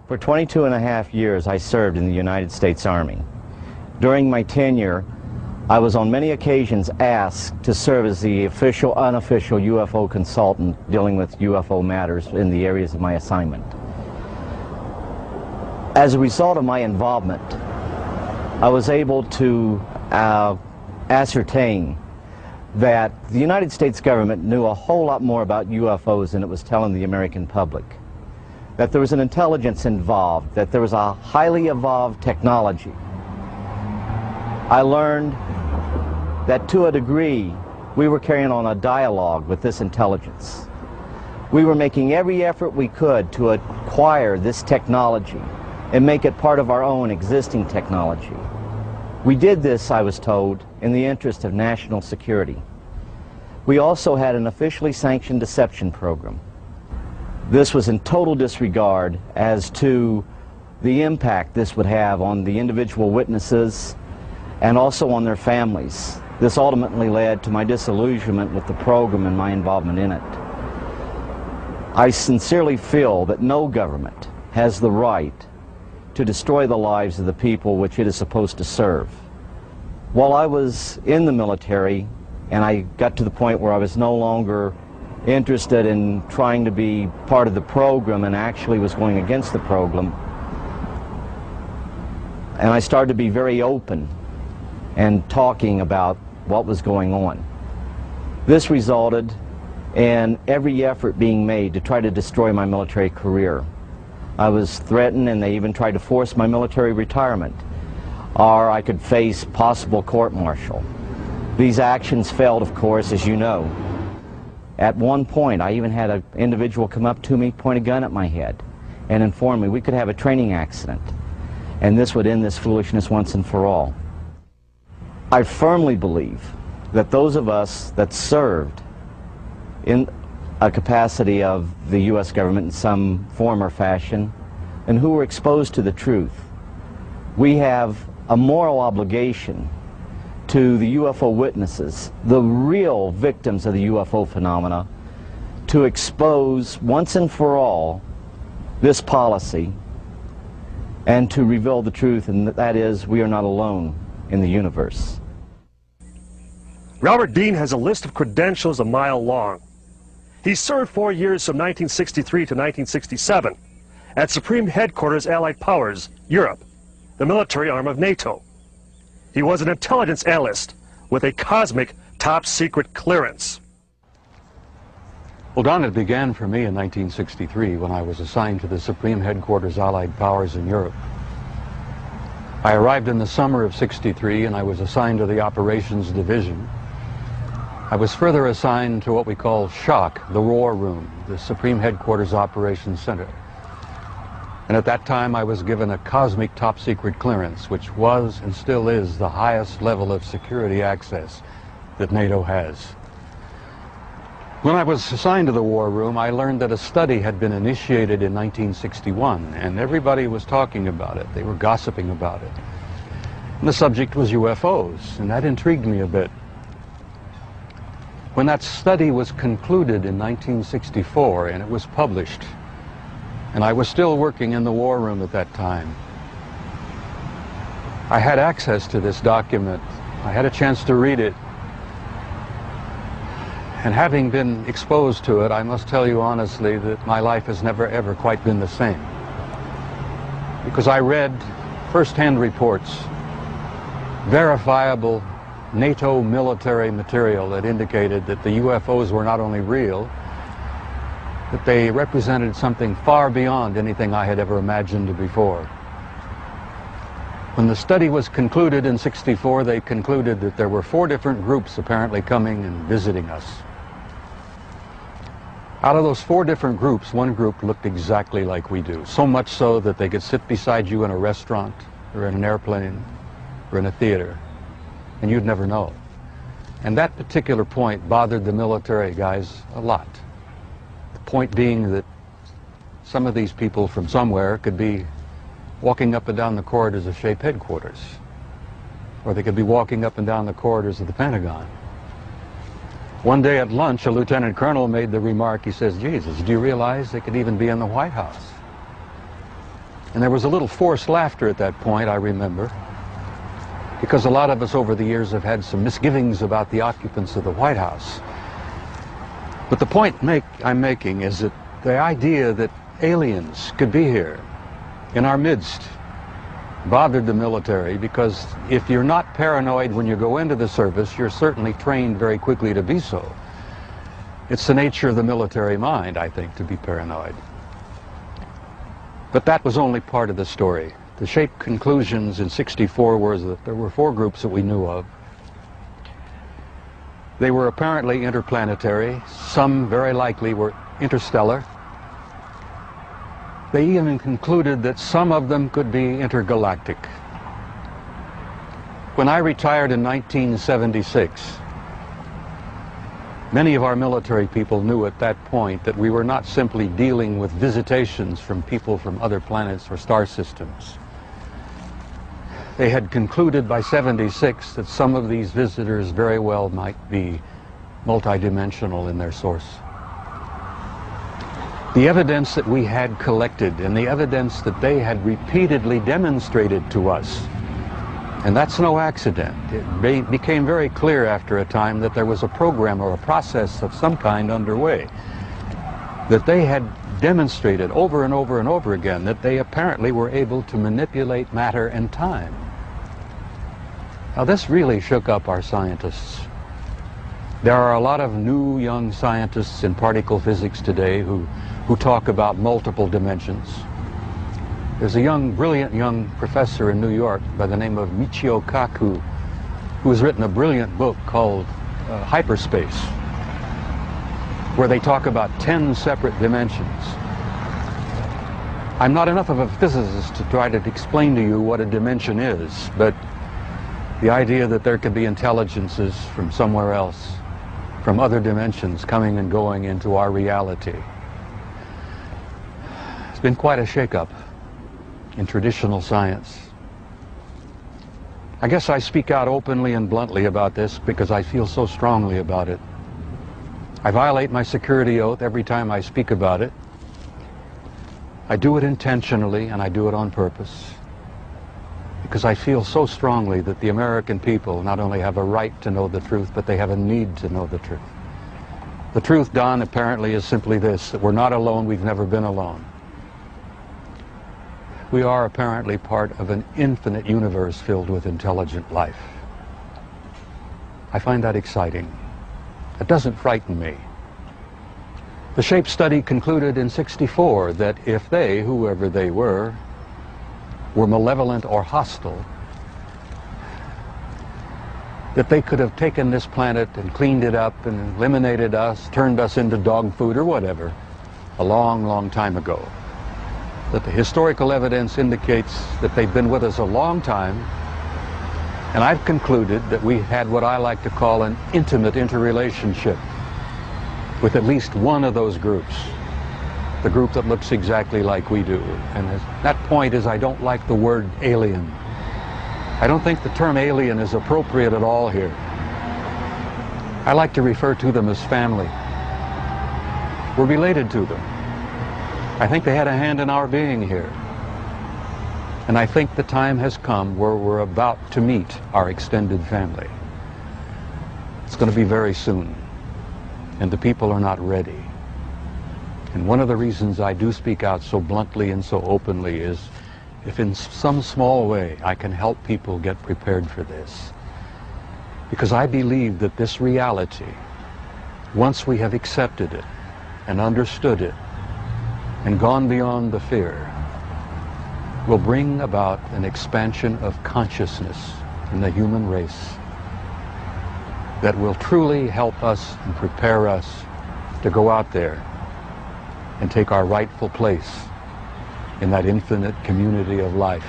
For 22.5 years, I served in the United States Army. During my tenure, I was on many occasions asked to serve as the official, unofficial UFO consultant dealing with UFO matters in the areas of my assignment. As a result of my involvement, I was able to ascertain that the United States government knew a whole lot more about UFOs than it was telling the American public. That there was an intelligence involved, that there was a highly evolved technology. I learned that to a degree we were carrying on a dialogue with this intelligence. We were making every effort we could to acquire this technology and make it part of our own existing technology. We did this, I was told, in the interest of national security. We also had an officially sanctioned deception program. This was in total disregard as to the impact this would have on the individual witnesses and also on their families. This ultimately led to my disillusionment with the program and my involvement in it. I sincerely feel that no government has the right to destroy the lives of the people which it is supposed to serve. While I was in the military and I got to the point where I was no longer interested in trying to be part of the program and actually was going against the program, and I started to be very open and talking about what was going on. This resulted in every effort being made to try to destroy my military career. I was threatened and they even tried to force my military retirement, or I could face possible court-martial. These actions failed, of course, as you know. At one point, I even had an individual come up to me, point a gun at my head, and inform me we could have a training accident, and this would end this foolishness once and for all. I firmly believe that those of us that served in a capacity of the U.S. government in some form or fashion, and who were exposed to the truth, we have a moral obligation to the UFO witnesses, the real victims of the UFO phenomena, to expose once and for all this policy and to reveal the truth, and that is, we are not alone in the universe. Robert Dean has a list of credentials a mile long. He served 4 years from 1963 to 1967 at Supreme Headquarters Allied Powers, Europe, the military arm of NATO. He was an intelligence analyst with a cosmic top-secret clearance. Well, Don, it began for me in 1963 when I was assigned to the Supreme Headquarters Allied Powers in Europe. I arrived in the summer of '63 and I was assigned to the Operations Division. I was further assigned to what we call SHOC, the War Room, the Supreme Headquarters Operations Center. And at that time I was given a cosmic top-secret clearance, which was and still is the highest level of security access that NATO has. When I was assigned to the War Room, I learned that a study had been initiated in 1961, and everybody was talking about it. They were gossiping about it. And the subject was UFOs, and that intrigued me a bit. When that study was concluded in 1964 and it was published, and I was still working in the War Room at that time, I had access to this document. I had a chance to read it. And having been exposed to it, I must tell you honestly that my life has never ever quite been the same. Because I read first-hand reports, verifiable NATO military material that indicated that the UFOs were not only real, that they represented something far beyond anything I had ever imagined before. When the study was concluded in '64, they concluded that there were 4 different groups apparently coming and visiting us. Out of those 4 different groups, one group looked exactly like we do, so much so that they could sit beside you in a restaurant or in an airplane or in a theater, and you'd never know. And that particular point bothered the military guys a lot. The point being that some of these people from somewhere could be walking up and down the corridors of SHAPE headquarters, or they could be walking up and down the corridors of the Pentagon. One day at lunch, a lieutenant colonel made the remark, he says, "Jesus, do you realize they could even be in the White House?" And there was a little forced laughter at that point, I remember, because a lot of us over the years have had some misgivings about the occupants of the White House. But the point I'm making is that the idea that aliens could be here in our midst bothered the military, because if you're not paranoid when you go into the service, you're certainly trained very quickly to be so. It's the nature of the military mind, I think, to be paranoid. But that was only part of the story. The SHAPE conclusions in '64 were that there were 4 groups that we knew of. They were apparently interplanetary. Some very likely were interstellar. They even concluded that some of them could be intergalactic. When I retired in 1976, many of our military people knew at that point that we were not simply dealing with visitations from people from other planets or star systems. They had concluded by '76 that some of these visitors very well might be multidimensional in their source. The evidence that we had collected and the evidence that they had repeatedly demonstrated to us, and that's no accident. It became very clear after a time that there was a program or a process of some kind underway, that they had demonstrated over and over and over again that they apparently were able to manipulate matter and time. Now, this really shook up our scientists. There are a lot of new young scientists in particle physics today who talk about multiple dimensions. There's a brilliant young professor in New York by the name of Michio Kaku, who has written a brilliant book called Hyperspace, where they talk about 10 separate dimensions. I'm not enough of a physicist to try to explain to you what a dimension is, but the idea that there could be intelligences from somewhere else, from other dimensions, coming and going into our reality. It's been quite a shakeup in traditional science. I guess I speak out openly and bluntly about this because I feel so strongly about it. I violate my security oath every time I speak about it. I do it intentionally and I do it on purpose, because I feel so strongly that the American people not only have a right to know the truth, but they have a need to know the truth. The truth, Don, apparently is simply this, that we're not alone, we've never been alone. We are apparently part of an infinite universe filled with intelligent life. I find that exciting. It doesn't frighten me. The SHAPE study concluded in '64 that if they, whoever they were malevolent or hostile, that they could have taken this planet and cleaned it up and eliminated us, turned us into dog food or whatever, a long, long time ago. That the historical evidence indicates that they've been with us a long time, and I've concluded that we had what I like to call an intimate interrelationship with at least one of those groups. The group that looks exactly like we do. And that point is, I don't like the word alien. I don't think the term alien is appropriate at all here. I like to refer to them as family. We're related to them. I think they had a hand in our being here. And I think the time has come where we're about to meet our extended family. It's going to be very soon. And the people are not ready. And one of the reasons I do speak out so bluntly and so openly is if in some small way I can help people get prepared for this. Because I believe that this reality, once we have accepted it and understood it and gone beyond the fear, will bring about an expansion of consciousness in the human race that will truly help us and prepare us to go out there and take our rightful place in that infinite community of life.